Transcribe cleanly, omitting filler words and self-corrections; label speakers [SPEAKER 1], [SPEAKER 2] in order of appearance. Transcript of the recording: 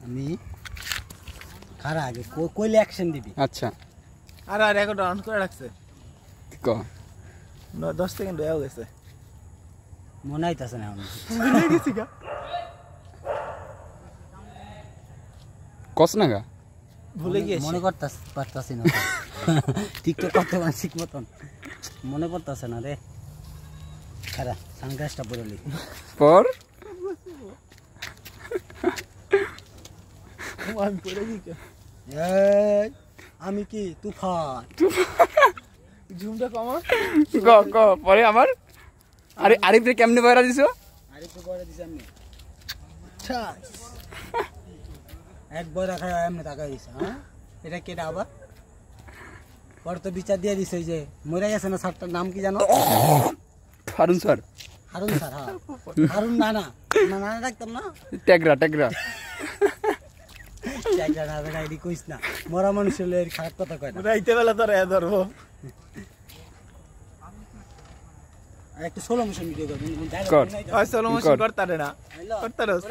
[SPEAKER 1] আমি খারা আগে কইলে অ্যাকশন দিবি।
[SPEAKER 2] আচ্ছা
[SPEAKER 3] আর রেকর্ড অন করে রাখছে
[SPEAKER 2] ক
[SPEAKER 3] 10 সেকেন্ড হয়ে গেছে
[SPEAKER 1] মনে হইতাছে না আমি
[SPEAKER 3] ভুলে গেছি গা
[SPEAKER 2] কস না গা
[SPEAKER 3] ভুলে গিয়েছি
[SPEAKER 1] মনে পারতাছি না টিকটক করতে মানসিক মতন মনে পড়তাছে না রে খারা সানগ্লাসটা পরে লি
[SPEAKER 2] পর
[SPEAKER 3] আমি পড়ে গিয়ে
[SPEAKER 1] এই আমি কি তুফান
[SPEAKER 3] ঝুমটা কমা
[SPEAKER 2] ক ক পরে আমার আরে আরিফরে কেমনে বয়রা দিছো
[SPEAKER 1] আরে তো করে দিছি আমি আচ্ছা এক বই রাখা এমনি তাকাই দিছে হ্যাঁ এটা কেডা আবার পর তো বিচার দিয়ে দিছে যে মরে গেছে না স্যারটার নাম কি জানো
[SPEAKER 2] হারুন স্যার
[SPEAKER 1] হারুন স্যার হ্যাঁ হারুন নানা নানা রাখতাম না
[SPEAKER 2] টেগরা
[SPEAKER 1] জায়গা না আইডি কইস না মরা মানুষ হলে খারাপ কথা কয় না
[SPEAKER 3] রাইতে বেলা তোর এ ধরবো
[SPEAKER 1] আর একটা সোলো মোশন ভিডিও করবেন
[SPEAKER 2] কর।
[SPEAKER 3] চলো মোশন করতারে না করতারস